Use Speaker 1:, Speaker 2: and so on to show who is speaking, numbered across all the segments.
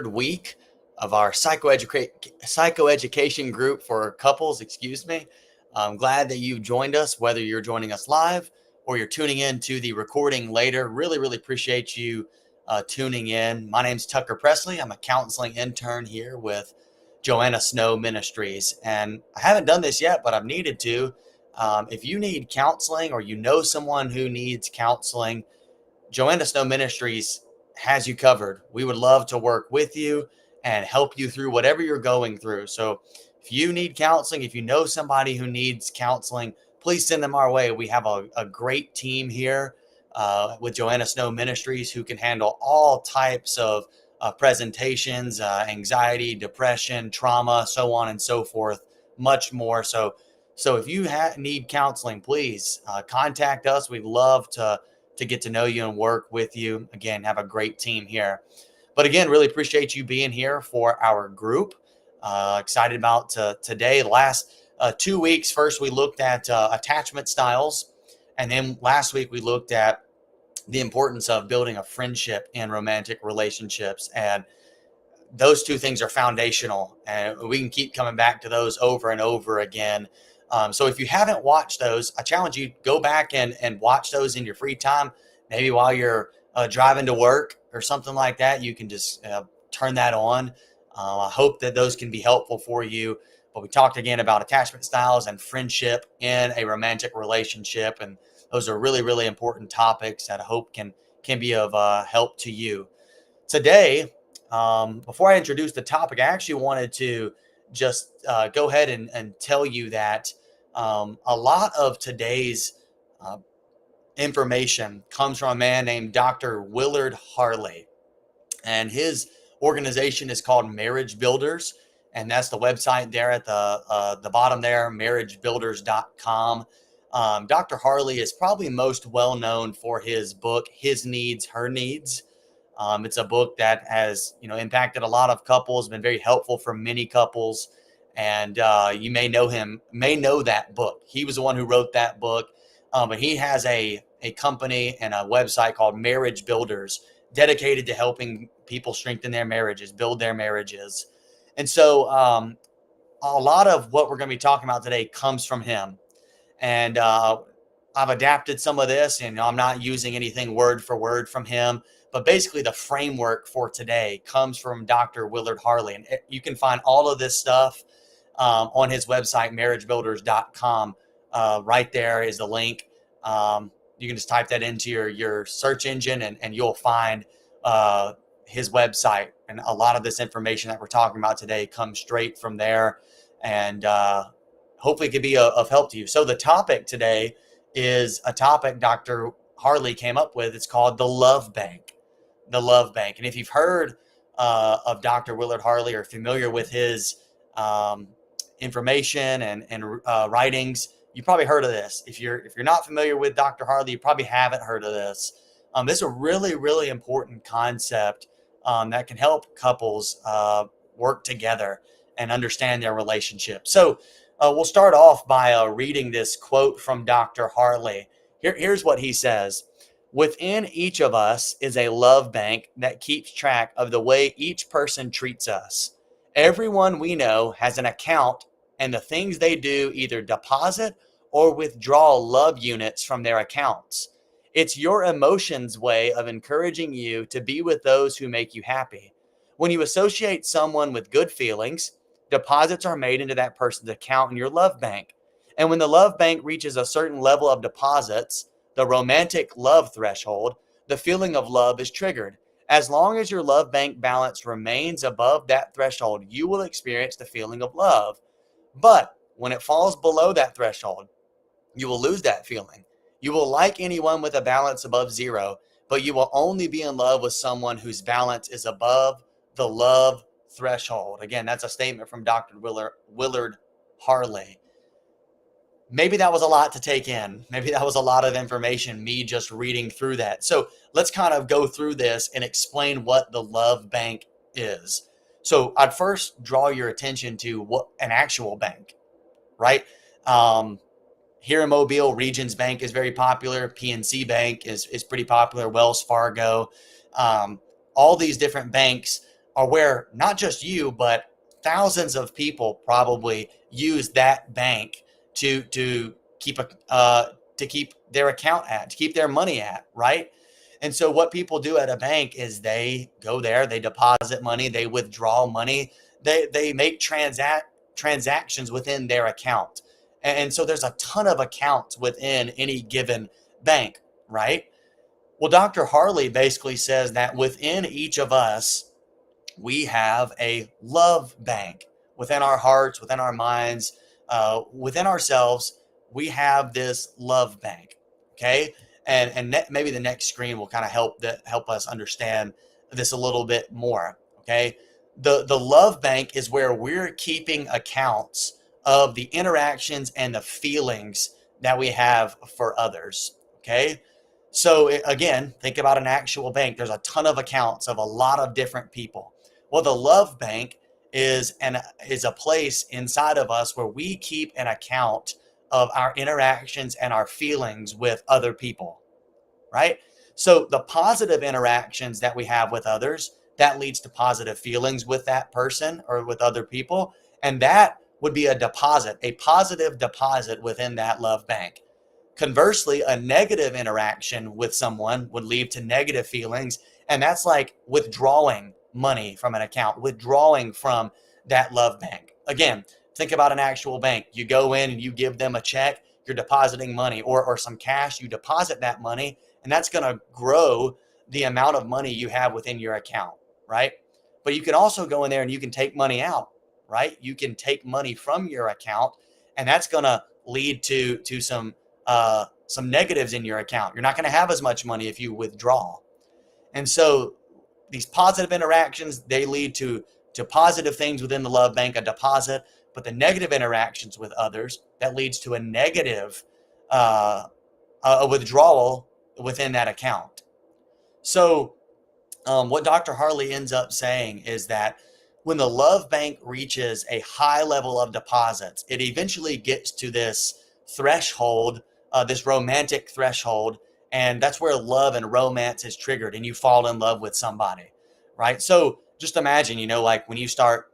Speaker 1: third week of our psychoeducation group for couples. I'm glad that you've joined us, whether you're joining us live or you're tuning in to the recording later. Really appreciate you tuning in. My name's Tucker Presley. I'm a counseling intern here with Joanna Ministries. And I haven't done this yet, but I've needed to. If you need counseling or you know someone who needs counseling, Joanna Ministries has you covered. We would love to work with you and help you through whatever you're going through. So if you need counseling, if you know somebody who needs counseling, please send them our way. We have a great team here with Joanna Ministries who can handle all types of presentations, anxiety, depression, trauma, so on and so forth, much more. So if you need counseling, please contact us. We'd love to get to know you and work with you. Again, have a great team here. But again, really appreciate you being here for our group. Excited about today. Last 2 weeks, first we looked at attachment styles. And then last week we looked at the importance of building a friendship in romantic relationships. And those two things are foundational. And we can keep coming back to those over and over again. So if you haven't watched those, I challenge you, go back and watch those in your free time. Maybe while you're driving to work or something like that, you can just turn that on. I hope that those can be helpful for you. But we talked again about attachment styles and friendship in a romantic relationship. And those are really important topics that I hope can be of help to you. Today, before I introduce the topic, I actually wanted to just go ahead and tell you that a lot of today's information comes from a man named Dr. Willard Harley, and his organization is called Marriage Builders, and that's the website there at the bottom there, marriagebuilders.com. Dr. Harley is probably most well known for his book, His Needs, Her Needs. It's a book that has impacted a lot of couples, been very helpful for many couples. And you may know that book. He was the one who wrote that book. But he has a company and a website called Marriage Builders, dedicated to helping people strengthen their marriages, build their marriages. And so a lot of what we're going to be talking about today comes from him. And I've adapted some of this, and I'm not using anything word for word from him. But basically, the framework for today comes from Dr. Willard Harley. And you can find all of this stuff on his website, marriagebuilders.com. Right there is the link. You can just type that into your search engine and you'll find his website. And a lot of this information that we're talking about today comes straight from there. And hopefully it could be of help to you. So the topic today is a topic Dr. Harley came up with. It's called the Love Bank. The Love Bank. And if you've heard of Dr. Willard Harley or familiar with his information and writings, you probably heard of this. If you're not familiar with Dr. Harley, you probably haven't heard of this. This is a really important concept that can help couples work together and understand their relationship. So we'll start off by reading this quote from Dr. Harley. Here's what he says. Within each of us is a love bank that keeps track of the way each person treats us. Everyone we know has an account, and the things they do either deposit or withdraw love units from their accounts. It's your emotions' way of encouraging you to be with those who make you happy. When you associate someone with good feelings, deposits are made into that person's account in your love bank. And when the love bank reaches a certain level of deposits, the romantic love threshold, the feeling of love is triggered. As long as your love bank balance remains above that threshold, you will experience the feeling of love. But when it falls below that threshold, you will lose that feeling. You will like anyone with a balance above zero, but you will only be in love with someone whose balance is above the love threshold. Again, that's a statement from Dr. Willard Harley. Maybe that was a lot to take in. Maybe that was a lot of information, me just reading through that. So let's kind of go through this and explain what the love bank is. So I'd first draw your attention to what an actual bank, right? Here in Mobile, Regions Bank is very popular. PNC Bank is pretty popular. Wells Fargo, all these different banks are where not just you, but thousands of people probably use that bank to keep to keep their account at, to keep their money at, right? And so what people do at a bank is they go there, they deposit money, they withdraw money, they make transactions within their account. And so there's a ton of accounts within any given bank, right? Well, Dr. Harley basically says that within each of us, we have a love bank within our hearts, within our minds, within ourselves. We have this love bank. Okay, and maybe the next screen will kind of help us understand this a little bit more. Okay, the love bank is where we're keeping accounts of the interactions and the feelings that we have for others. Okay, so again, think about an actual bank. There's a ton of accounts of a lot of different people. Well, the love bank is a place inside of us where we keep an account of our interactions and our feelings with other people, right? So the positive interactions that we have with others, that leads to positive feelings with that person or with other people, and that would be a positive deposit within that love bank. Conversely, a negative interaction with someone would lead to negative feelings. And that's like withdrawing money from an account, withdrawing from that love bank. Again, think about an actual bank. You go in and you give them a check, you're depositing money or some cash, you deposit that money, and that's going to grow the amount of money you have within your account, right? But you can also go in there and you can take money out, right? You can take money from your account, and that's going to lead to some negatives in your account. You're not going to have as much money if you withdraw. And so these positive interactions, they lead to positive things within the love bank, a deposit, but the negative interactions with others, that leads to a negative uh, a withdrawal within that account. So what Dr. Harley ends up saying is that when the love bank reaches a high level of deposits, it eventually gets to this threshold, this romantic threshold, and that's where love and romance is triggered, and you fall in love with somebody, right? So just imagine, like when you start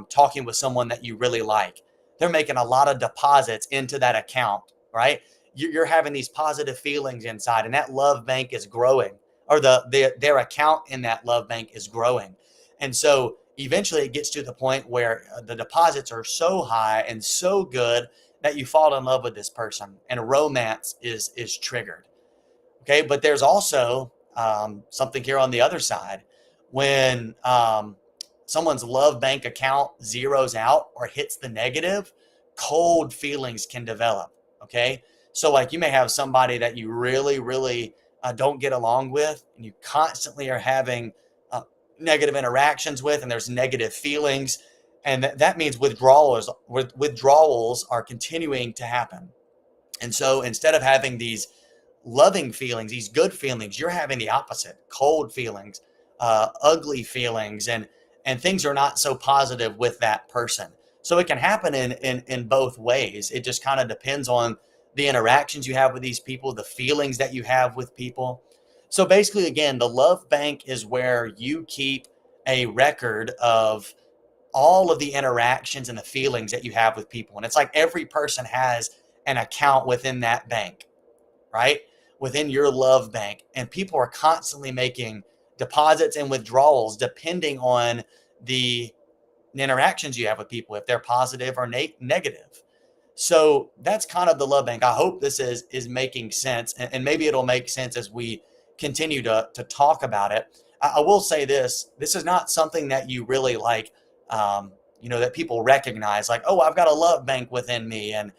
Speaker 1: talking with someone that you really like, they're making a lot of deposits into that account, right? You're having these positive feelings inside, and that love bank is growing, or their account in that love bank is growing. And so eventually it gets to the point where the deposits are so high and so good that you fall in love with this person, and romance is triggered. Okay, but there's also something here on the other side. When someone's love bank account zeroes out or hits the negative, cold feelings can develop. Okay, so like you may have somebody that you really, really don't get along with, and you constantly are having negative interactions with, and there's negative feelings, and that means withdrawals are continuing to happen. And so instead of having these loving feelings, these good feelings, you're having the opposite: cold feelings, ugly feelings, and things are not so positive with that person. So it can happen in both ways. It just kind of depends on the interactions you have with these people, the feelings that you have with people. So basically, again, the love bank is where you keep a record of all of the interactions and the feelings that you have with people. And it's like every person has an account within that bank, right? Within your love bank. And people are constantly making deposits and withdrawals depending on the interactions you have with people, if they're positive or negative. So that's kind of the love bank. I hope this is making sense, and maybe it'll make sense as we continue to talk about it. I will say this is not something that you really like, that people recognize, like, oh, I've got a love bank within me, and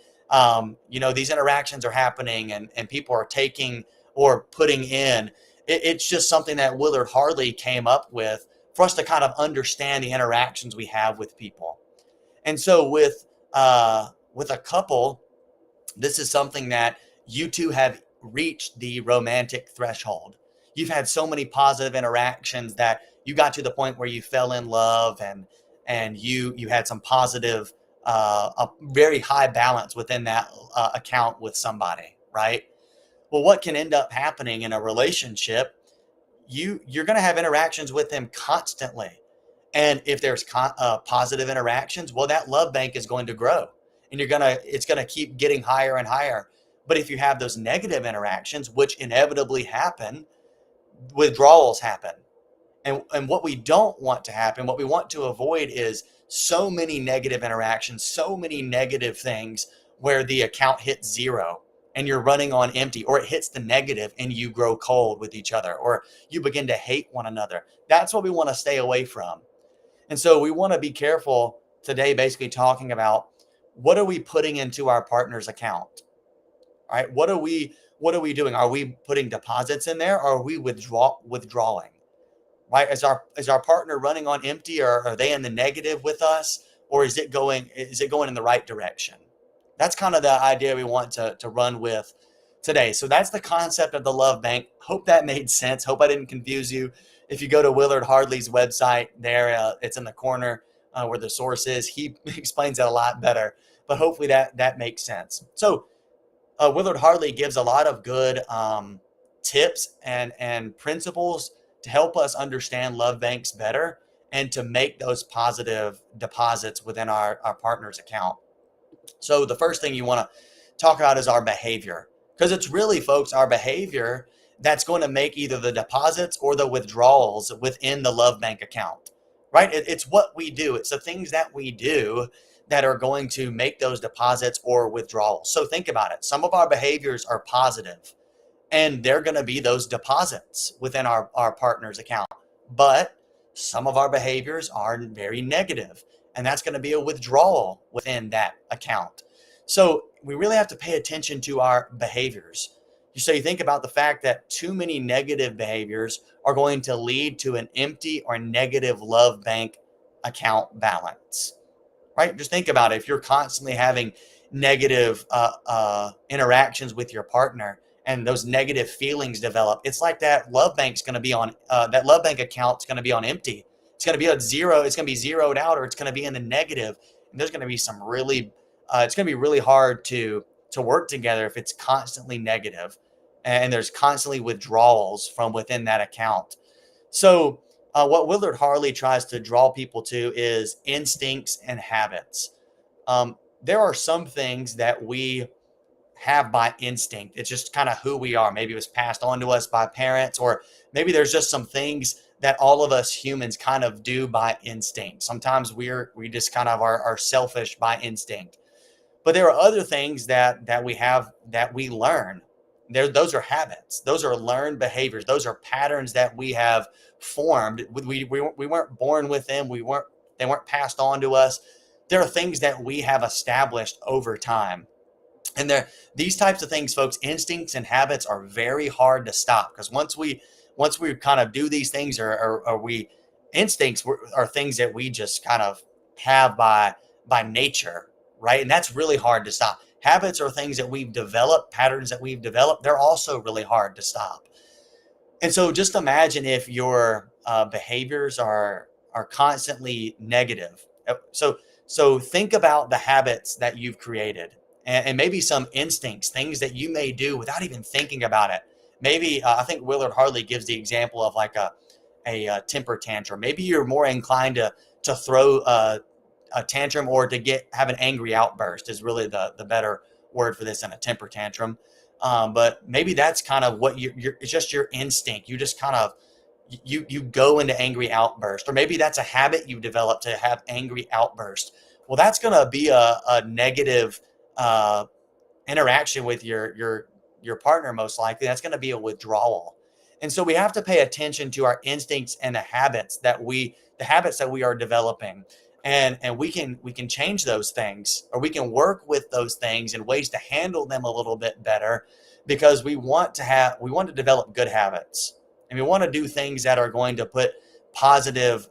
Speaker 1: these interactions are happening, and people are taking or putting in. It's just something that Willard Harley came up with for us to kind of understand the interactions we have with people. And so with a couple, this is something that you two have reached the romantic threshold. You've had so many positive interactions that you got to the point where you fell in love, and you had some positive, a very high balance within that account with somebody, right? Well, what can end up happening in a relationship, you're going to have interactions with them constantly, And if there's positive interactions, well, that love bank is going to grow, and it's gonna keep getting higher and higher. But if you have those negative interactions, which inevitably happen, withdrawals happen. And what we don't want to happen, what we want to avoid, is so many negative interactions, so many negative things where the account hits zero and you're running on empty, or it hits the negative and you grow cold with each other, or you begin to hate one another. That's what we want to stay away from. And so we want to be careful today, basically talking about what are we putting into our partner's account? All right. What are we doing? Are we putting deposits in there, or are we withdrawing? Right? Is our partner running on empty, or are they in the negative with us, or is it going in the right direction? That's kind of the idea we want to run with today. So that's the concept of the love bank. Hope that made sense. Hope I didn't confuse you. If you go to Willard Hardley's website, there it's in the corner where the source is. He explains it a lot better, but hopefully that makes sense. So Willard Hartley gives a lot of good tips and principles to help us understand love banks better and to make those positive deposits within our partner's account. So the first thing you want to talk about is our behavior, because it's really, folks, our behavior that's going to make either the deposits or the withdrawals within the love bank account, right? It's what we do. It's the things that we do that are going to make those deposits or withdrawals. So think about it. Some of our behaviors are positive, and they're going to be those deposits within our partner's account. But some of our behaviors are very negative, and that's going to be a withdrawal within that account. So we really have to pay attention to our behaviors. So you think about the fact that too many negative behaviors are going to lead to an empty or negative love bank account balance, right? Just think about it. If you're constantly having negative interactions with your partner, and those negative feelings develop, it's like that love bank's going to be on that love bank account's going to be on empty. It's going to be at zero. It's going to be zeroed out, or it's going to be in the negative. And there's going to be some really, it's going to be really hard to work together if it's constantly negative, and there's constantly withdrawals from within that account. So what Willard Harley tries to draw people to is instincts and habits. There are some things that we have by instinct. It's just kind of who we are. Maybe it was passed on to us by parents, or maybe there's just some things that all of us humans kind of do by instinct. Sometimes we just kind of are selfish by instinct. But there are other things that we have that we learn. Those are habits. Those are learned behaviors. Those are patterns that we have formed. We weren't born with them. They weren't passed on to us. There are things that we have established over time. And these types of things, folks, instincts and habits are very hard to stop, because once we kind of do these things, or we instincts are things that we just kind of have by nature, right? And that's really hard to stop. Habits are things that we've developed, patterns that we've developed. They're also really hard to stop. And so just imagine if your behaviors are constantly negative. So think about the habits that you've created, and maybe some instincts, things that you may do without even thinking about it. Maybe I think Willard Harley gives the example of like a temper tantrum. Maybe you're more inclined to throw a tantrum, or to have an angry outburst is really the better word for this than a temper tantrum. But maybe that's kind of what it's just your instinct. You just kind of you go into angry outburst, or maybe that's a habit you develop to have angry outburst. Well, that's going to be a negative interaction with your partner. Most likely that's going to be a withdrawal. And so we have to pay attention to our instincts and the habits that we are developing. And we can change those things, or we can work with those things in ways to handle them a little bit better, because we want to develop good habits, and we want to do things that are going to put positive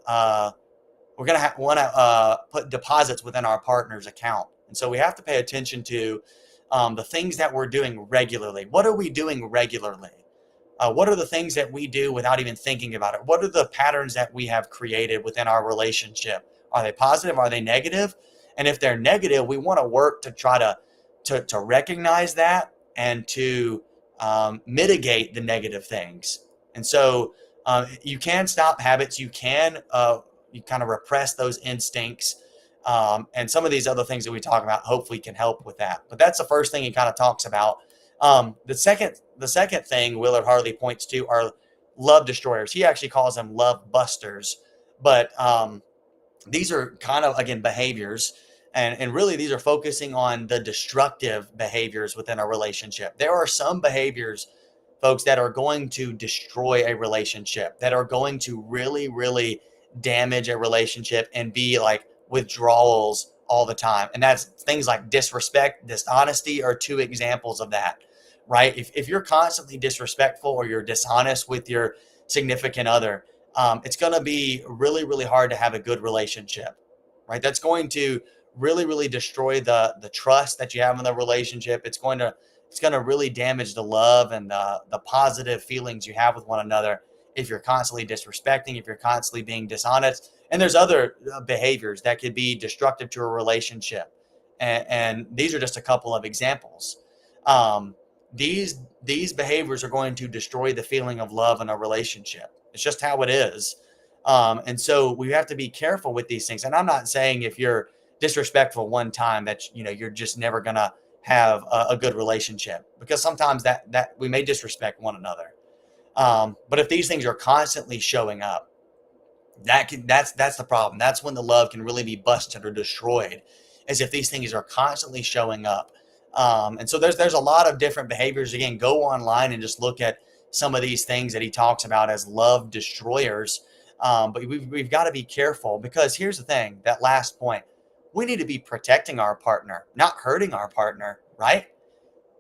Speaker 1: we're going to want to put deposits within our partner's account. And so we have to pay attention to the things that we're doing regularly. What are we doing regularly? What are the things that we do without even thinking about it? What are the patterns that we have created within our relationship? Are they positive? Are they negative? And if they're negative, we want to work to try to recognize that, and to mitigate the negative things. And so you can stop habits. You can you kind of repress those instincts. And some of these other things that we talk about hopefully can help with that. But that's the first thing he kind of talks about. The second thing Willard Harley points to are love destroyers. He actually calls them love busters. But these are kind of, again, behaviors. And really, these are focusing on the destructive behaviors within a relationship. There are some behaviors, folks, that are going to destroy a relationship, that are going to really, really damage a relationship and be like withdrawals all the time. And that's things like disrespect, dishonesty are two examples of that, right? If you're constantly disrespectful or you're dishonest with your significant other, it's going to be really, really hard to have a good relationship, right? That's going to really, really destroy the trust that you have in the relationship. It's going to really damage the love and the positive feelings you have with one another if you're constantly disrespecting, if you're constantly being dishonest. And there's other behaviors that could be destructive to a relationship. And these are just a couple of examples. Um, these behaviors are going to destroy the feeling of love in a relationship. It's just how it is. And so we have to be careful with these things. And I'm not saying if you're disrespectful one time that you're just never gonna have a good relationship, because sometimes that we may disrespect one another. But if these things are constantly showing up, that's the problem. That's when the love can really be busted or destroyed, as if these things are constantly showing up. And so there's a lot of different behaviors. Again, go online and just look at some of these things that he talks about as love destroyers. But we've got to be careful, because here's the thing, that last point, we need to be protecting our partner, not hurting our partner, right?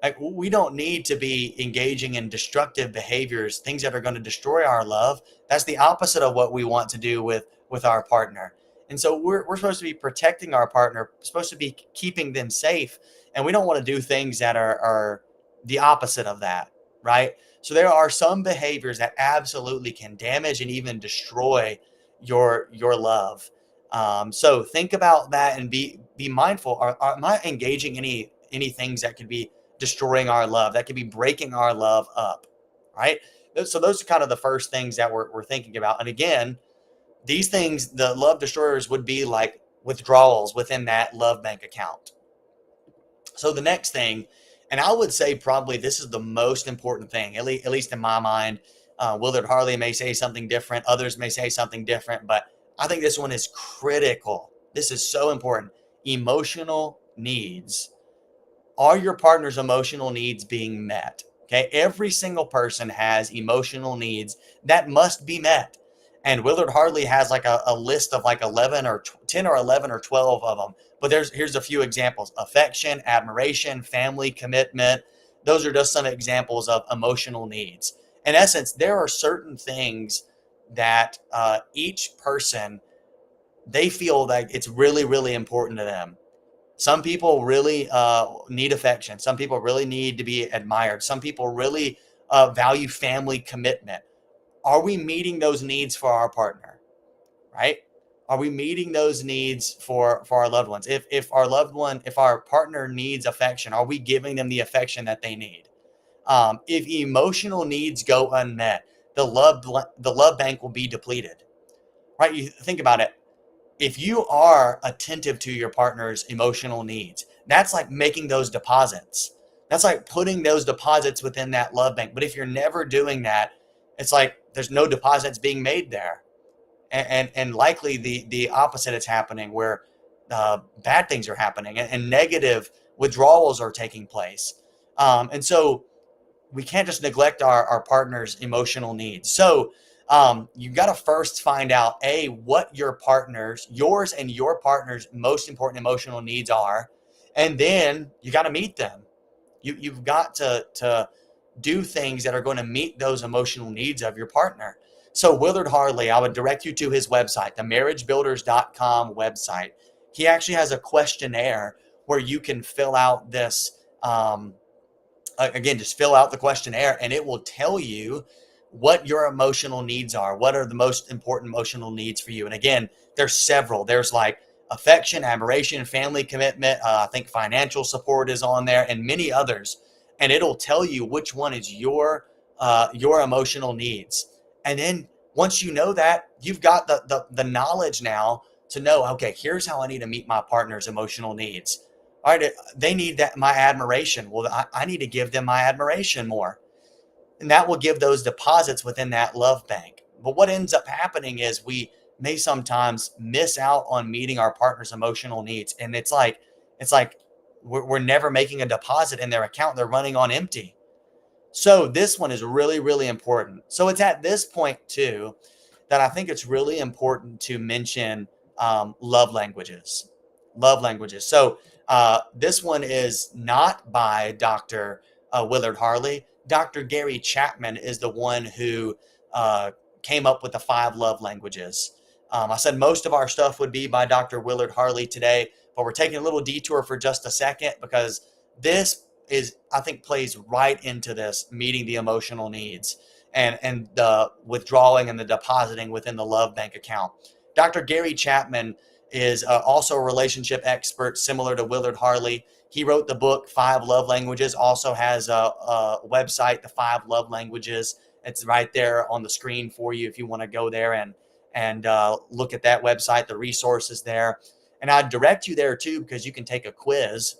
Speaker 1: Like, we don't need to be engaging in destructive behaviors, things that are going to destroy our love. That's the opposite of what we want to do with our partner. And so we're supposed to be protecting our partner, supposed to be keeping them safe. And we don't want to do things that are the opposite of that, right? So there are some behaviors that absolutely can damage and even destroy your love. So think about that and be mindful. Am I engaging any things that could be destroying our love, that could be breaking our love up, right? So those are kind of the first things that we're thinking about. And again, these things, the love destroyers, would be like withdrawals within that love bank account. So the next thing, and I would say probably this is the most important thing, at least in my mind. Willard Harley may say something different. Others may say something different, but I think this one is critical. This is so important. Emotional needs. Are your partner's emotional needs being met? Okay. Every single person has emotional needs that must be met. And Willard Harley has like a list of like 11 or 10 or 11 or 12 of them. But here's a few examples: affection, admiration, family, commitment. Those are just some examples of emotional needs. In essence, there are certain things that each person, they feel that it's really, really important to them. Some people really need affection. Some people really need to be admired. Some people really value family commitment. Are we meeting those needs for our partner? Right? Are we meeting those needs for our loved ones? If our partner needs affection, are we giving them the affection that they need? If emotional needs go unmet, the love bank will be depleted. Right? You think about it. If you are attentive to your partner's emotional needs, that's like making those deposits. That's like putting those deposits within that love bank. But if you're never doing that, it's like there's no deposits being made there. And likely the opposite is happening, where bad things are happening, and negative withdrawals are taking place. And so we can't just neglect our partner's emotional needs. So you got to first find out what yours and your partner's most important emotional needs are, and then you got to meet them. You've got to do things that are going to meet those emotional needs of your partner. So Willard Harley, I would direct you to his website, the marriagebuilders.com website. He actually has a questionnaire where you can fill out this. Again, just fill out the questionnaire, and it will tell you what your emotional needs are. What are the most important emotional needs for you? And again, there's several. There's like affection, admiration, family commitment. I think financial support is on there, and many others. And it'll tell you which one is your emotional needs. And then Once you know that, you've got the knowledge now to know, okay, here's how I need to meet my partner's emotional needs. All right, they need that my admiration. Well, I need to give them my admiration more. And that will give those deposits within that love bank. But what ends up happening is we may sometimes miss out on meeting our partner's emotional needs. And it's like we're never making a deposit in their account. They're running on empty. So this one is really, really important. So it's at this point too that I think it's really important to mention love languages. Love languages. So this one is not by Dr. Willard Harley. Dr. Gary Chapman is the one who uh, came up with the five love languages. I said most of our stuff would be by Dr. Willard Harley today, but we're taking a little detour for just a second because this is, I think, plays right into this meeting the emotional needs and the withdrawing and the depositing within the love bank account. Dr. Gary Chapman is also a relationship expert similar to Willard Harley. He wrote the book Five Love Languages, also has a website, The Five Love Languages. It's right there on the screen for you if you want to go there and look at that website, the resources there. And I'd direct you there too, because you can take a quiz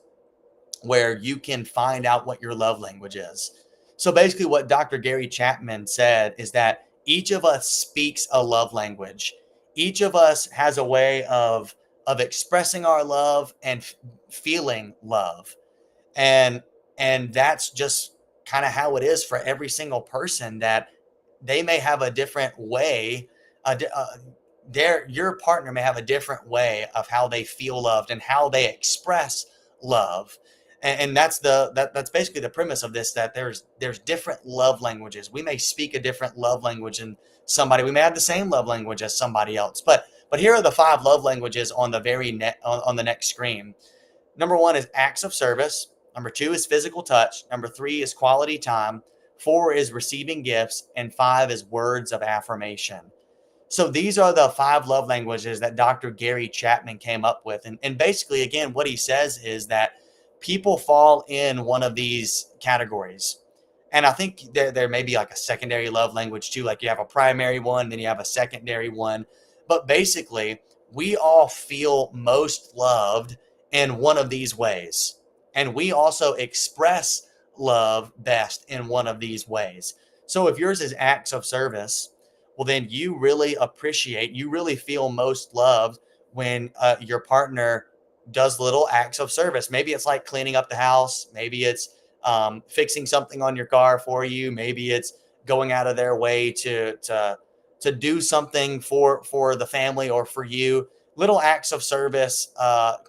Speaker 1: where you can find out what your love language is. So basically, what Dr. Gary Chapman said is that each of us speaks a love language. Each of us has a way of expressing our love and feeling love, and that's just kind of how it is for every single person. That they may have a different way. Your partner may have a different way of how they feel loved and how they express love, and that's basically the premise of this. That there's different love languages. We may speak a different love language than somebody. We may have the same love language as somebody else, but here are the five love languages on the on the next screen. Number one is acts of service. Number two is physical touch. Number three is quality time. Four is receiving gifts. And five is words of affirmation. So these are the five love languages that Dr. Gary Chapman came up with. And basically, again, what he says is that people fall in one of these categories. And I think there may be like a secondary love language too. Like you have a primary one, then you have a secondary one. But basically, we all feel most loved in one of these ways. And we also express love best in one of these ways. So if yours is acts of service, well, then you really feel most loved when your partner does little acts of service. Maybe it's like cleaning up the house. Maybe it's fixing something on your car for you. Maybe it's going out of their way to do something for the family or for you. Little acts of service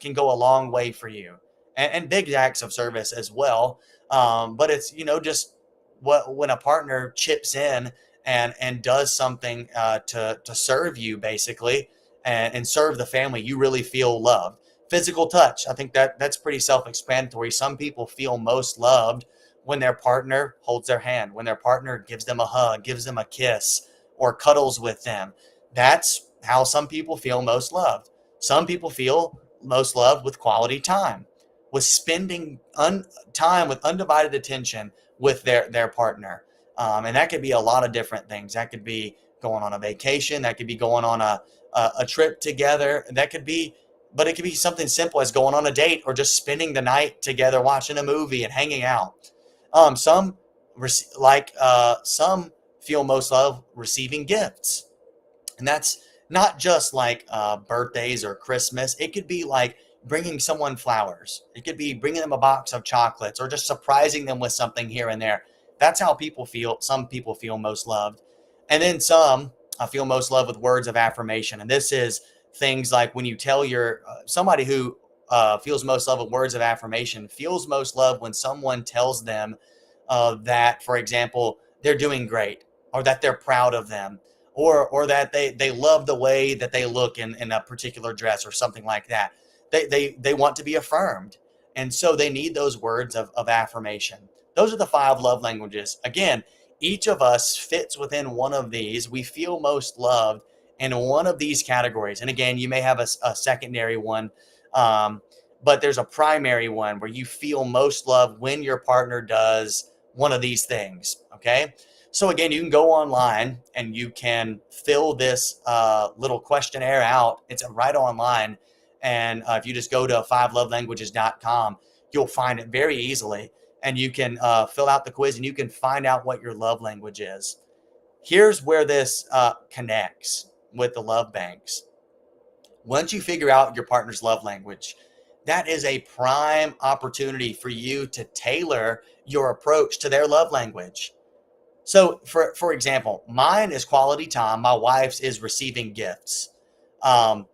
Speaker 1: can go a long way for you, and big acts of service as well. But it's just what when a partner chips in and does something to serve you basically and serve the family, you really feel loved. Physical touch, I think that's pretty self-explanatory. Some people feel most loved when their partner holds their hand, when their partner gives them a hug, gives them a kiss, or cuddles with them. That's how some people feel most loved. Some people feel most loved with quality time, with spending time with undivided attention with their partner. And that could be a lot of different things. That could be going on a vacation. That could be going on a trip together. But it could be something simple as going on a date or just spending the night together, watching a movie and hanging out. Some some feel most love receiving gifts. And that's not just like birthdays or Christmas. It could be like bringing someone flowers. It could be bringing them a box of chocolates or just surprising them with something here and there. That's how people feel. Some people feel most loved. And then some feel most loved with words of affirmation. And this is things like when you tell somebody who feels most loved with words of affirmation feels most loved when someone tells them that, for example, they're doing great, or that they're proud of them, or that they love the way that they look in a particular dress or something like that. They want to be affirmed. And so they need those words of affirmation. Those are the five love languages. Again, each of us fits within one of these. We feel most loved in one of these categories. And again, you may have a secondary one, but there's a primary one where you feel most loved when your partner does one of these things. Okay. So again, you can go online and you can fill this little questionnaire out. It's right online. And if you just go to fivelovelanguages.com, you'll find it very easily. And you can fill out the quiz and you can find out what your love language is. Here's where this connects with the love banks. Once you figure out your partner's love language, that is a prime opportunity for you to tailor your approach to their love language. So, for example, mine is quality time. My wife's is receiving gifts. Um,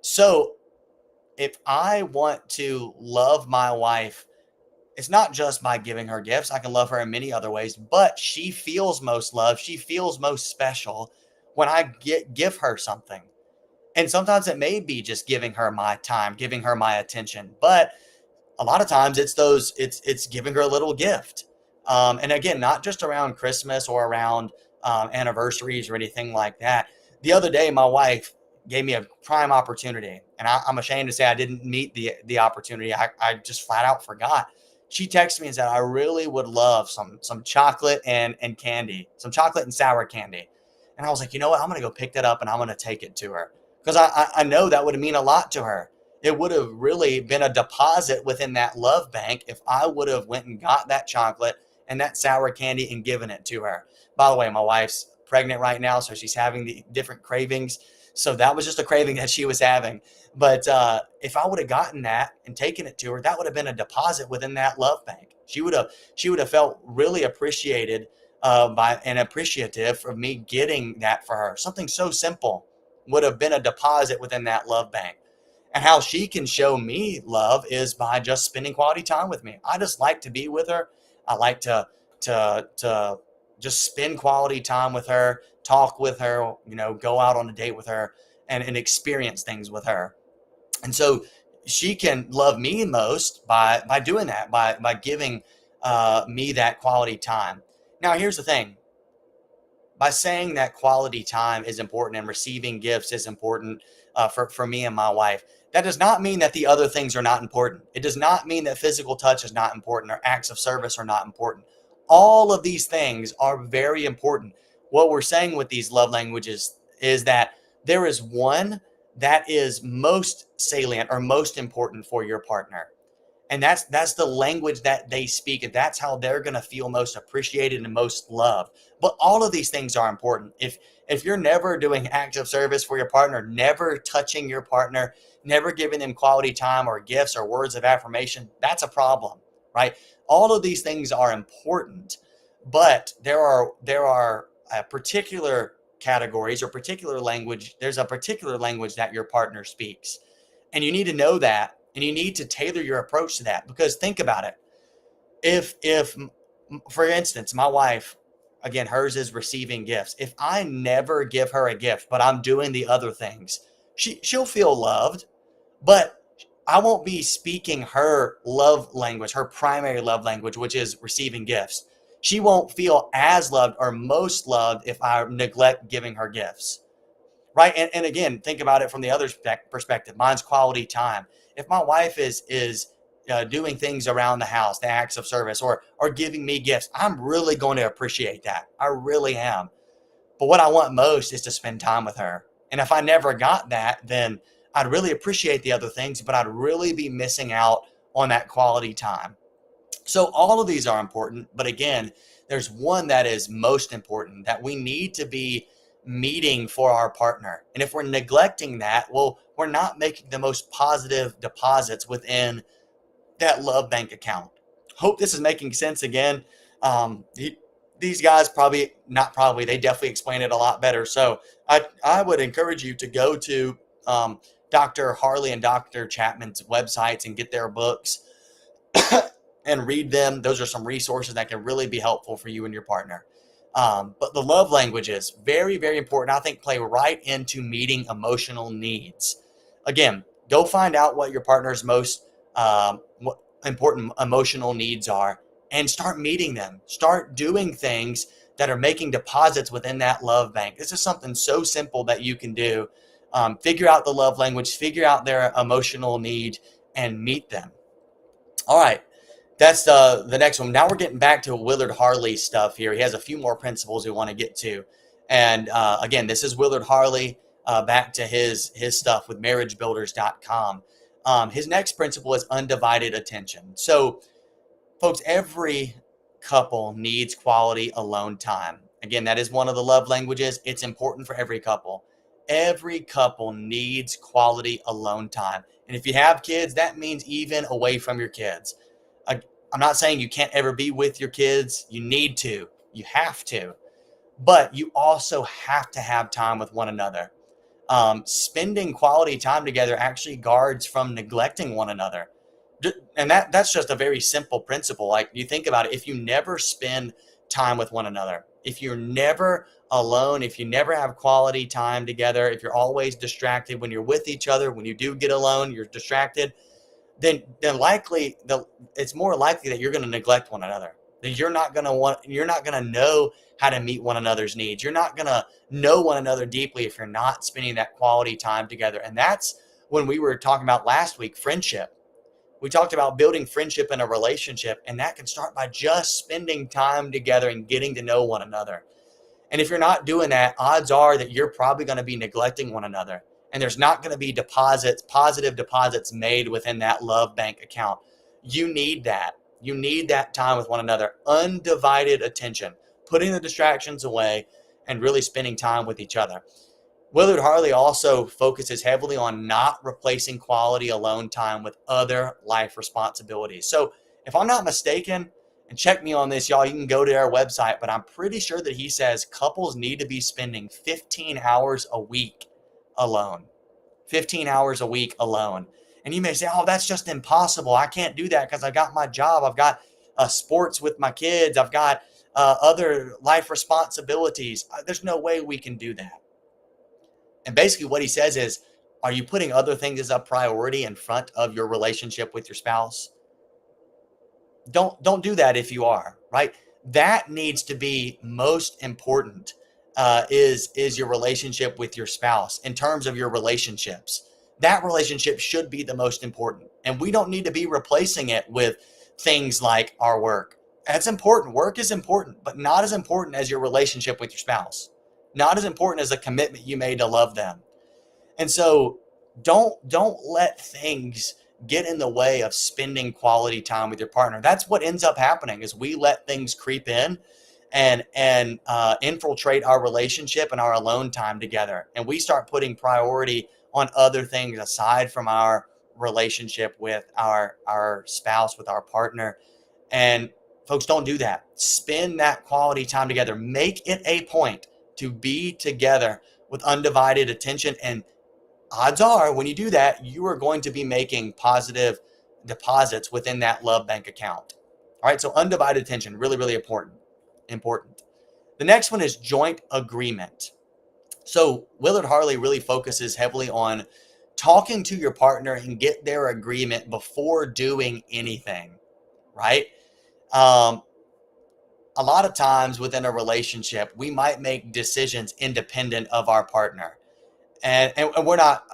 Speaker 1: so, if I want to love my wife, it's not just by giving her gifts. I can love her in many other ways, but she feels most loved. She feels most special when I give her something. And sometimes it may be just giving her my time, giving her my attention. But a lot of times it's giving her a little gift. And again, not just around Christmas or around anniversaries or anything like that. The other day, my wife gave me a prime opportunity, and I'm ashamed to say I didn't meet the opportunity. I just flat out forgot. She texted me and said, I really would love some chocolate and candy, some chocolate and sour candy. And I was like, you know what? I'm going to go pick that up and I'm going to take it to her because I know that would mean a lot to her. It would have really been a deposit within that love bank if I would have went and got that chocolate and that sour candy and given it to her. By the way, my wife's pregnant right now, so she's having the different cravings. So that was just a craving that she was having. But if I would have gotten that and taken it to her, that would have been a deposit within that love bank. She would have felt really appreciated by and appreciative of me getting that for her. Something so simple would have been a deposit within that love bank. And how she can show me love is by just spending quality time with me. I just like to be with her. I like to just spend quality time with her, talk with her, go out on a date with her and experience things with her. And so she can love me most by doing that, by giving me that quality time. Now, here's the thing. By saying that quality time is important and receiving gifts is important for me and my wife, that does not mean that the other things are not important. It does not mean that physical touch is not important or acts of service are not important. All of these things are very important. What we're saying with these love languages is that there is one that is most salient or most important for your partner. And that's the language that they speak, and that's how they're going to feel most appreciated and most loved. But all of these things are important. If you're never doing acts of service for your partner, never touching your partner, never giving them quality time or gifts or words of affirmation, that's a problem, right? All of these things are important, but there are particular categories or particular language. There's a particular language that your partner speaks, and you need to know that, and you need to tailor your approach to that. Because think about it. If for instance, my wife, again, hers is receiving gifts. If I never give her a gift, but I'm doing the other things, she'll feel loved, but I won't be speaking her love language, her primary love language, which is receiving gifts. She won't feel as loved or most loved if I neglect giving her gifts. Right. And again, think about it from the other perspective. Mine's quality time. If my wife is doing things around the house, the acts of service, or giving me gifts, I'm really going to appreciate that. I really am. But what I want most is to spend time with her. And if I never got that, then I'd really appreciate the other things, but I'd really be missing out on that quality time. So all of these are important, but again, there's one that is most important that we need to be meeting for our partner. And if we're neglecting that, well, we're not making the most positive deposits within that love bank account. Hope this is making sense again. These guys they definitely explain it a lot better. So I would encourage you to go to Dr. Harley and Dr. Chapman's websites and get their books and read them. Those are some resources that can really be helpful for you and your partner. But the love languages, very, very important, I think play right into meeting emotional needs. Again, go find out what your partner's most what important emotional needs are and start meeting them. Start doing things that are making deposits within that love bank. This is something so simple that you can do. Figure out the love language, figure out their emotional need, and meet them. All right. That's the next one. Now we're getting back to Willard Harley stuff here. He has a few more principles we want to get to. And again, this is Willard Harley, back to his stuff with marriagebuilders.com. His next principle is undivided attention. So, folks, every couple needs quality alone time. Again, that is one of the love languages. It's important for every couple. Every couple needs quality alone time. And if you have kids, that means even away from your kids. I'm not saying you can't ever be with your kids. You need to, you have to, but you also have to have time with one another. Spending quality time together actually guards from neglecting one another. And that's just a very simple principle. Like, you think about it, if you never spend time with one another, if you're never alone, if you never have quality time together, if you're always distracted when you're with each other, when you do get alone, you're distracted, then it's more likely that you're going to neglect one another. That you're not going to know how to meet one another's needs. You're not going to know one another deeply if you're not spending that quality time together. And that's when we were talking about last week, friendship. We talked about building friendship in a relationship, and that can start by just spending time together and getting to know one another. And if you're not doing that, odds are that you're probably going to be neglecting one another. And there's not going to be positive deposits made within that love bank account. You need that. You need that time with one another. Undivided attention, putting the distractions away and really spending time with each other. Willard Harley also focuses heavily on not replacing quality alone time with other life responsibilities. So if I'm not mistaken, and check me on this, y'all, you can go to our website, but I'm pretty sure that he says couples need to be spending 15 hours a week alone. 15 hours a week alone. And you may say, oh, that's just impossible. I can't do that because I got my job. I've got sports with my kids. I've got other life responsibilities. There's no way we can do that. And basically what he says is, are you putting other things as a priority in front of your relationship with your spouse? Don't do that if you are, right? That needs to be most important, is your relationship with your spouse. In terms of your relationships, that relationship should be the most important. And we don't need to be replacing it with things like our work. That's important. Work is important, but not as important as your relationship with your spouse. Not as important as a commitment you made to love them. And so don't let things get in the way of spending quality time with your partner. That's what ends up happening, is we let things creep in and infiltrate our relationship and our alone time together. And we start putting priority on other things aside from our relationship with our spouse, with our partner. And folks, don't do that. Spend that quality time together. Make it a point to be together with undivided attention. And odds are, when you do that, you are going to be making positive deposits within that love bank account. All right, so undivided attention, really, really important. The next one is joint agreement. So Willard Harley really focuses heavily on talking to your partner and get their agreement before doing anything, right? A lot of times within a relationship, we might make decisions independent of our partner. And we're not,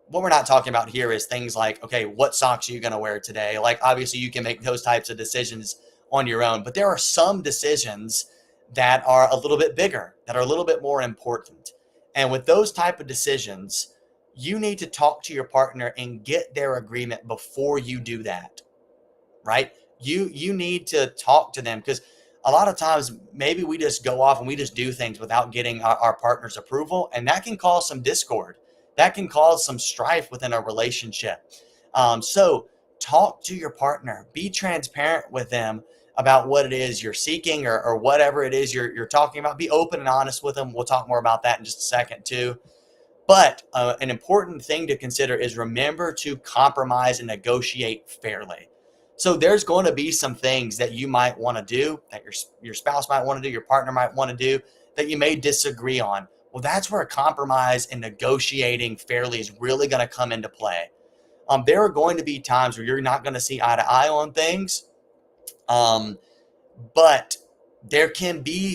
Speaker 1: what we're not talking about here is things like, okay, what socks are you going to wear today? Like, obviously you can make those types of decisions on your own, but there are some decisions that are a little bit bigger, that are a little bit more important. And with those type of decisions, you need to talk to your partner and get their agreement before you do that, right? You need to talk to them, because a lot of times maybe we just go off and we just do things without getting our partner's approval, and that can cause some discord. That can cause some strife within a relationship. So talk to your partner, be transparent with them about what it is you're seeking, or whatever it is you're talking about. Be open and honest with them. We'll talk more about that in just a second too. But an important thing to consider is, remember to compromise and negotiate fairly. So there's going to be some things that you might want to do, that your spouse might want to do, your partner might want to do, that you may disagree on. Well, that's where a compromise and negotiating fairly is really going to come into play. There are going to be times where you're not going to see eye to eye on things, but there can be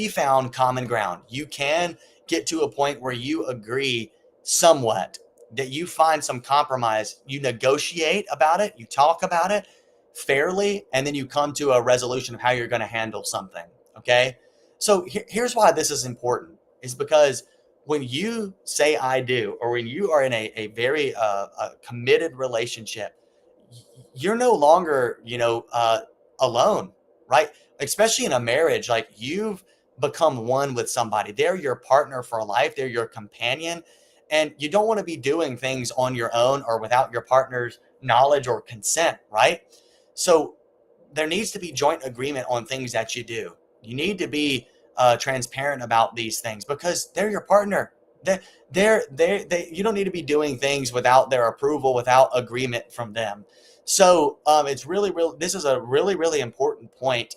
Speaker 1: found common ground. You can get to a point where you agree somewhat, that you find some compromise, you negotiate about it, you talk about it, fairly, and then you come to a resolution of how you're going to handle something. Okay. So here's why this is important, is because when you say I do, or when you are in a very a committed relationship, you're no longer, alone, right? Especially in a marriage, like you've become one with somebody. They're your partner for life. They're your companion. And you don't want to be doing things on your own or without your partner's knowledge or consent, right? So there needs to be joint agreement on things that you do. You need to be transparent about these things because they're your partner. You don't need to be doing things without their approval, without agreement from them. So it's this is a really, really important point.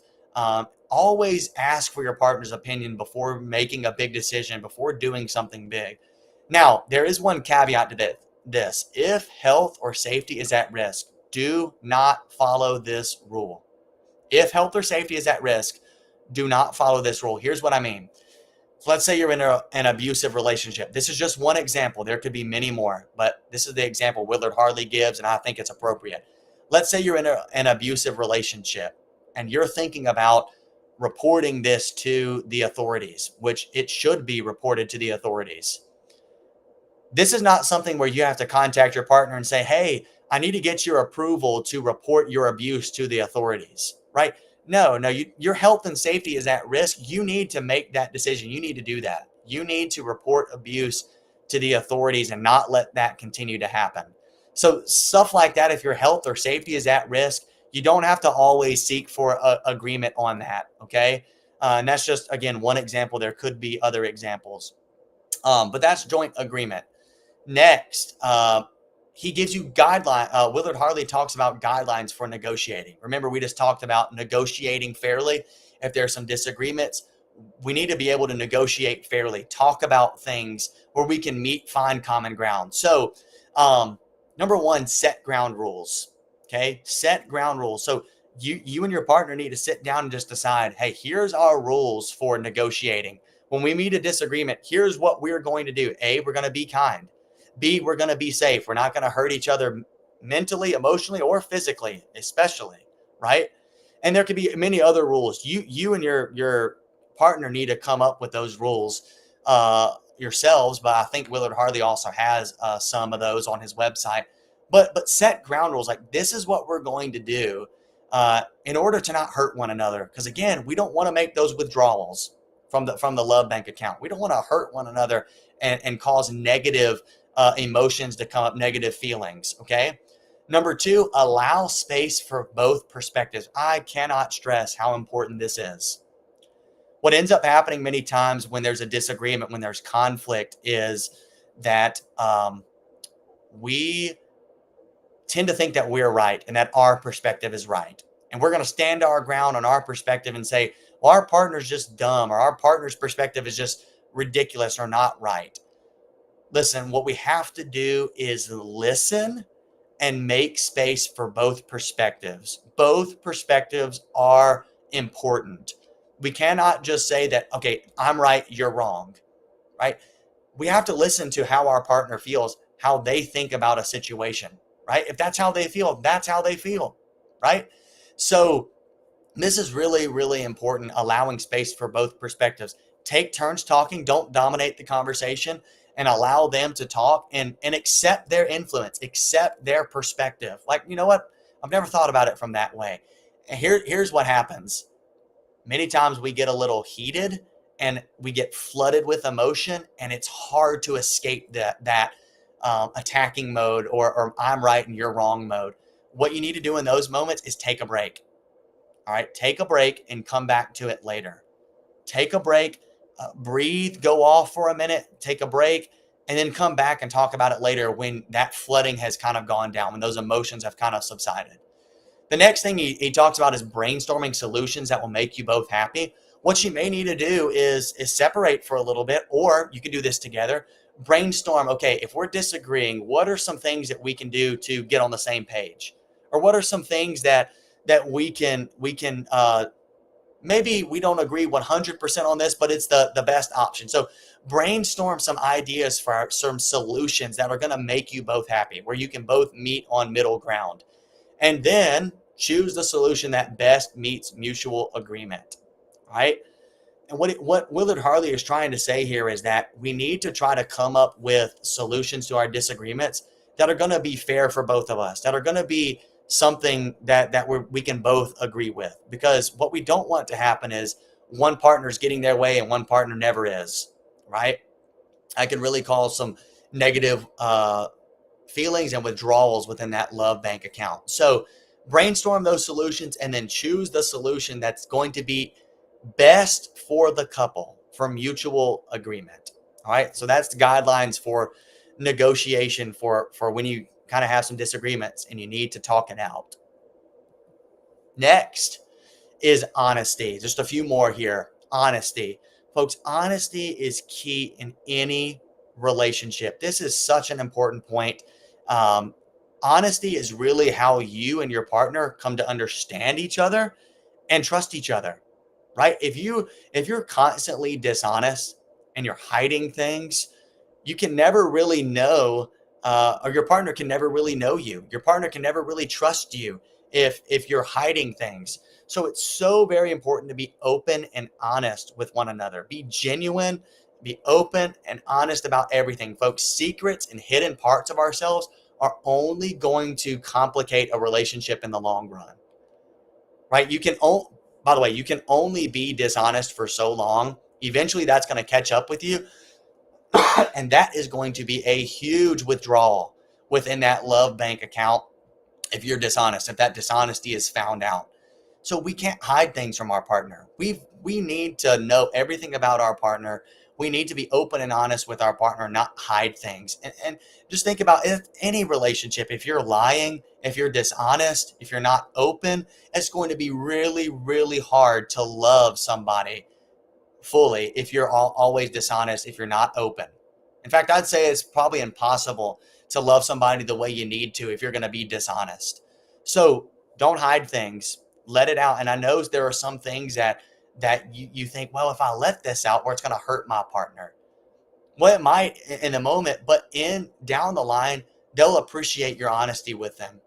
Speaker 1: Always ask for your partner's opinion before making a big decision, before doing something big. Now, there is one caveat to this. If health or safety is at risk, do not follow this rule. If health or safety is at risk, do not follow this rule. Here's what I mean. So let's say you're in an abusive relationship. This is just one example. There could be many more, but this is the example Willard Harley gives, and I think it's appropriate. Let's say you're in an abusive relationship and you're thinking about reporting this to the authorities, which it should be reported to the authorities. This is not something where you have to contact your partner and say, hey, I need to get your approval to report your abuse to the authorities, right? No, your health and safety is at risk. You need to make that decision. You need to do that. You need to report abuse to the authorities and not let that continue to happen. So stuff like that, if your health or safety is at risk, you don't have to always seek for agreement on that, okay? And that's just, again, one example. There could be other examples. But that's joint agreement. Next, he gives you guidelines. Willard Harley talks about guidelines for negotiating. Remember, we just talked about negotiating fairly. If there's some disagreements, we need to be able to negotiate fairly, talk about things where we can find common ground. So, number one, set ground rules. Okay, set ground rules. So you and your partner need to sit down and just decide, hey, here's our rules for negotiating. When we meet a disagreement, here's what we're going to do. A, we're going to be kind. B, we're going to be safe. We're not going to hurt each other mentally, emotionally, or physically, especially, right? And there could be many other rules. You and your partner need to come up with those rules yourselves, but I think Willard Harley also has some of those on his website. But set ground rules, like this is what we're going to do in order to not hurt one another. Because again, we don't want to make those withdrawals from the love bank account. We don't want to hurt one another and cause negative emotions to come up, negative feelings. Okay. Number two, allow space for both perspectives. I cannot stress how important this is. What ends up happening many times when there's a disagreement, when there's conflict, is that we tend to think that we're right and that our perspective is right. And we're going to stand our ground on our perspective and say, well, our partner's just dumb, or our partner's perspective is just ridiculous or not right. Listen, what we have to do is listen and make space for both perspectives. Both perspectives are important. We cannot just say that, okay, I'm right, you're wrong, right? We have to listen to how our partner feels, how they think about a situation, right? If that's how they feel, that's how they feel, right? So this is really, really important, allowing space for both perspectives. Take turns talking. Don't dominate the conversation, and allow them to talk and accept their influence, accept their perspective. Like, you know what? I've never thought about it from that way. And here's what happens. Many times we get a little heated and we get flooded with emotion, and it's hard to escape that attacking mode or I'm right and you're wrong mode. What you need to do in those moments is take a break. All right, take a break and come back to it later. Take a break, breathe, go off for a minute, take a break, and then come back and talk about it later when that flooding has kind of gone down, when those emotions have kind of subsided. The next thing he talks about is brainstorming solutions that will make you both happy. What you may need to do is separate for a little bit, or you can do this together. Brainstorm, okay, if we're disagreeing, what are some things that we can do to get on the same page? Or what are some things that we can maybe we don't agree 100% on this, but it's the best option. So brainstorm some ideas for some solutions that are going to make you both happy, where you can both meet on middle ground. And then Choose the solution that best meets mutual agreement, right? And what Willard Harley is trying to say here is that we need to try to come up with solutions to our disagreements that are going to be fair for both of us, that are going to be something that we can both agree with. Because what we don't want to happen is one partner is getting their way and one partner never is, right? I can really cause some negative feelings and withdrawals within that love bank account. So brainstorm those solutions and then choose the solution that's going to be best for the couple for mutual agreement. All right. So that's the guidelines for negotiation for when you kind of have some disagreements and you need to talk it out. Next is honesty. Just a few more here. Honesty. Folks, honesty is key in any relationship. This is such an important point. Um, Honesty is really how you and your partner come to understand each other and trust each other, right? If you're constantly dishonest and you're hiding things, you can never really know, or your partner can never really know you. Your partner can never really trust you if you're hiding things. So it's so very important to be open and honest with one another. Be genuine, be open and honest about everything, folks. Secrets and hidden parts of ourselves are only going to complicate a relationship in the long run, right? By the way, you can only be dishonest for so long. Eventually, that's going to catch up with you, and that is going to be a huge withdrawal within that love bank account if you're dishonest, if that dishonesty is found out. So we can't hide things from our partner. We need to know everything about our partner. We need to be open and honest with our partner, not hide things. And just think about if any relationship, if you're lying, if you're dishonest, if you're not open, it's going to be really, really hard to love somebody fully if you're always dishonest, if you're not open. In fact, I'd say it's probably impossible to love somebody the way you need to if you're going to be dishonest. So don't hide things, let it out. And I know there are some things that you think, well, if I let this out, where it's going to hurt my partner. Well, it might in the moment, but in down the line, they'll appreciate your honesty with them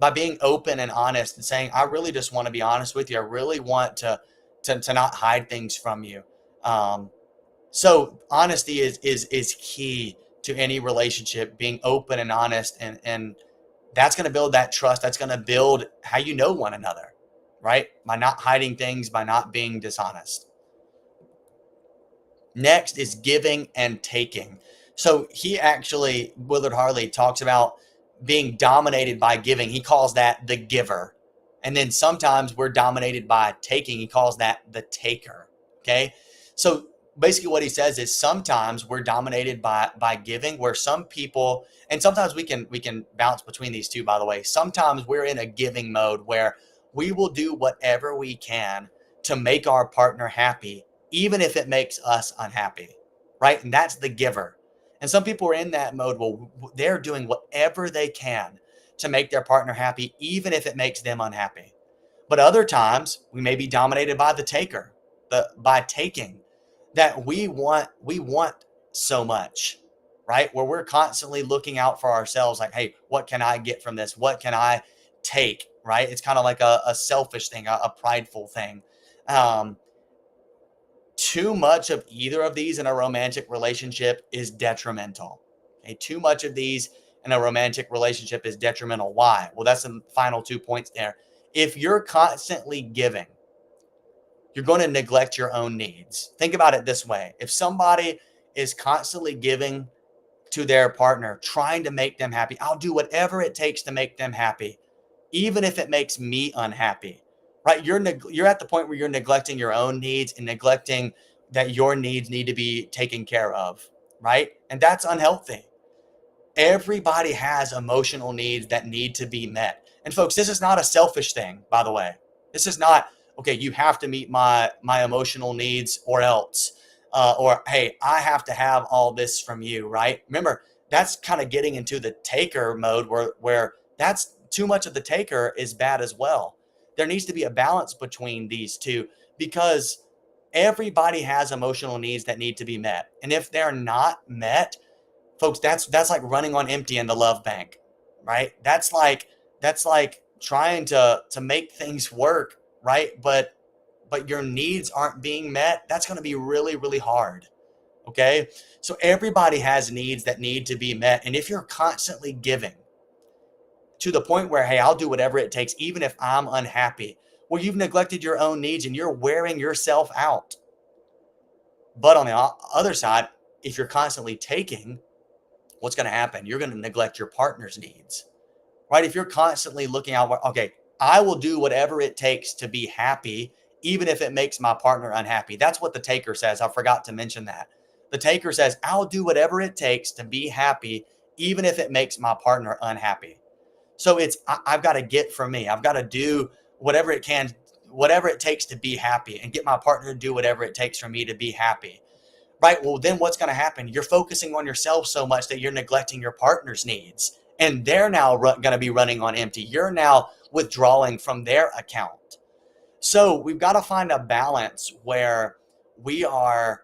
Speaker 1: by being open and honest and saying, I really just want to be honest with you. I really want to not hide things from you. Um, so honesty is key to any relationship, being open and honest, and that's going to build that trust. That's going to build how you know one another, right? By not hiding things, by not being dishonest. Next is giving and taking. So Willard Harley talks about being dominated by giving. He calls that the giver. And then sometimes we're dominated by taking. He calls that the taker. Okay. So basically what he says is sometimes we're dominated by giving, where some people, and sometimes we can bounce between these two, by the way. Sometimes we're in a giving mode where we will do whatever we can to make our partner happy, even if it makes us unhappy, right? And that's the giver. And some people are in that mode. Well, they're doing whatever they can to make their partner happy, even if it makes them unhappy. But other times we may be dominated by the taker, by taking, that we want so much, right? Where we're constantly looking out for ourselves, like, hey, what can I get from this? What can I take, right? It's kind of like a selfish thing, a prideful thing. Um, Too much of either of these in a romantic relationship is detrimental. Okay, too much of these in a romantic relationship is detrimental. Why? Well, that's the final 2 points there. If you're constantly giving, you're going to neglect your own needs. Think about it this way. If somebody is constantly giving to their partner, trying to make them happy, I'll do whatever it takes to make them happy, even if it makes me unhappy, right? You're at the point where you're neglecting your own needs and neglecting that your needs need to be taken care of, right? And that's unhealthy. Everybody has emotional needs that need to be met. And folks, this is not a selfish thing, by the way. This is not, okay, you have to meet my emotional needs or else. Or, hey, I have to have all this from you, right? Remember, that's kind of getting into the taker mode where that's too much of the taker is bad as well. There needs to be a balance between these two, because everybody has emotional needs that need to be met. And if they're not met, folks, that's like running on empty in the love bank, right? That's like trying to make things work, right? But your needs aren't being met, that's going to be really, really hard. Okay. So everybody has needs that need to be met. And if you're constantly giving to the point where, hey, I'll do whatever it takes, even if I'm unhappy, well, you've neglected your own needs and you're wearing yourself out. But on the other side, if you're constantly taking, what's going to happen? You're going to neglect your partner's needs, right? If you're constantly looking out, okay, I will do whatever it takes to be happy, even if it makes my partner unhappy. That's what the taker says. I forgot to mention that. The taker says, I'll do whatever it takes to be happy, even if it makes my partner unhappy. So I've got to get from me. I've got to do whatever it can, whatever it takes to be happy, and get my partner to do whatever it takes for me to be happy. Right. Well, then what's going to happen? You're focusing on yourself so much that you're neglecting your partner's needs, and they're now going to be running on empty. You're now withdrawing from their account. So we've got to find a balance where we are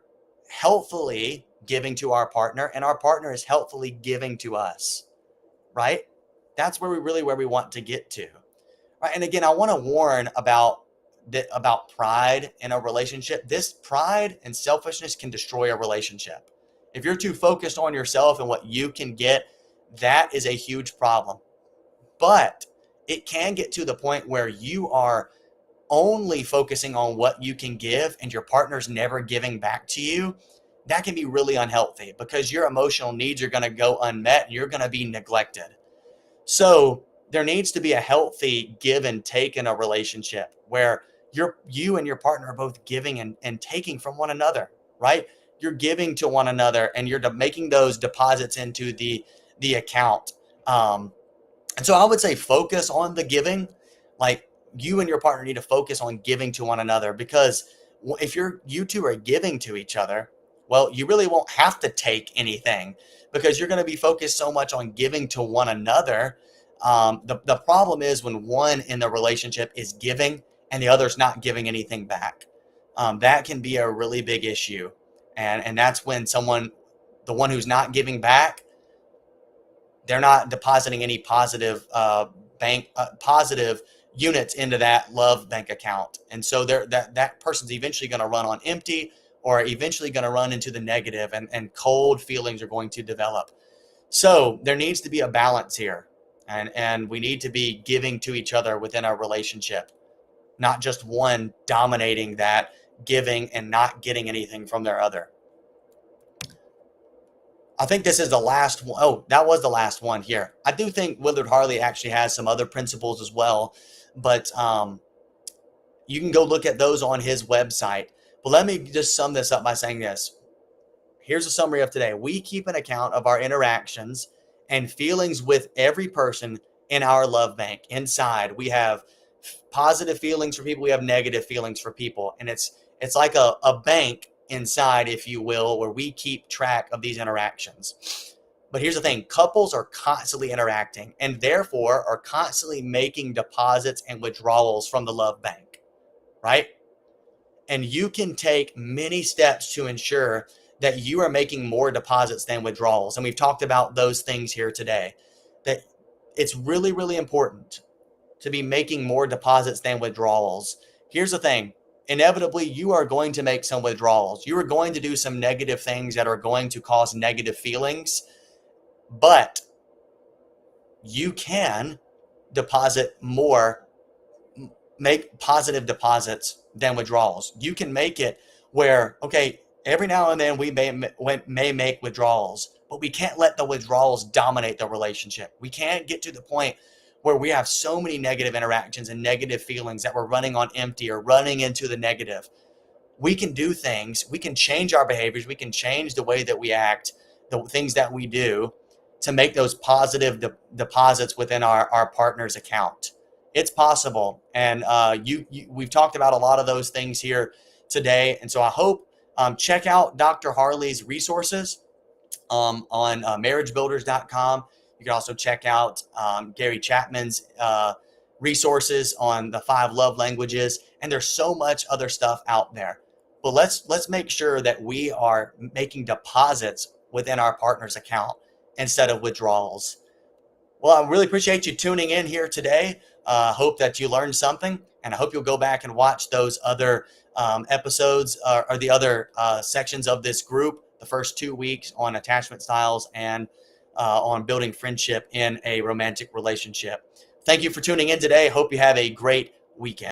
Speaker 1: helpfully giving to our partner and our partner is helpfully giving to us. Right. That's where we want to get to. Right. And again, I want to warn about pride in a relationship. This pride and selfishness can destroy a relationship. If you're too focused on yourself and what you can get, that is a huge problem. But it can get to the point where you are only focusing on what you can give and your partner's never giving back to you. That can be really unhealthy because your emotional needs are going to go unmet and you're going to be neglected. So there needs to be a healthy give and take in a relationship where you and your partner are both giving and taking from one another, right? You're giving to one another and you're making those deposits into the account. And so I would say focus on the giving. Like you and your partner need to focus on giving to one another, because if you two are giving to each other, well, you really won't have to take anything because you're going to be focused so much on giving to one another. The problem is when one in the relationship is giving and the other's not giving anything back. That can be a really big issue. And that's when the one who's not giving back, they're not depositing any positive units into that love bank account. And so that person's eventually going to run on empty or eventually going to run into the negative, and cold feelings are going to develop. So there needs to be a balance here. And we need to be giving to each other within our relationship, not just one dominating that giving and not getting anything from their other. I think this is the last one. Oh, that was the last one here. I do think Willard Harley actually has some other principles as well, but you can go look at those on his website. But let me just sum this up by saying this. Here's a summary of today. We keep an account of our interactions and feelings with every person in our love bank. Inside, we have positive feelings for people. We have negative feelings for people. And it's like a bank inside, if you will, where we keep track of these interactions. But here's the thing. Couples are constantly interacting and therefore are constantly making deposits and withdrawals from the love bank, right? And you can take many steps to ensure that you are making more deposits than withdrawals. And we've talked about those things here today, that it's really, really important to be making more deposits than withdrawals. Here's the thing. Inevitably, you are going to make some withdrawals. You are going to do some negative things that are going to cause negative feelings, but you can deposit more, make positive deposits than withdrawals. You can make it where, okay, every now and then we may make withdrawals, but we can't let the withdrawals dominate the relationship. We can't get to the point where we have so many negative interactions and negative feelings that we're running on empty or running into the negative. We can do things, we can change our behaviors, we can change the way that we act, the things that we do to make those positive deposits within our partner's account. It's possible. And we've talked about a lot of those things here today. And so I hope check out Dr. Harley's resources on marriagebuilders.com. You can also check out Gary Chapman's resources on the 5 love languages. And there's so much other stuff out there. But let's make sure that we are making deposits within our partner's account instead of withdrawals. Well, I really appreciate you tuning in here today. Hope that you learned something, and I hope you'll go back and watch those other episodes or the other sections of this group, the first 2 weeks on attachment styles and on building friendship in a romantic relationship. Thank you for tuning in today. Hope you have a great weekend.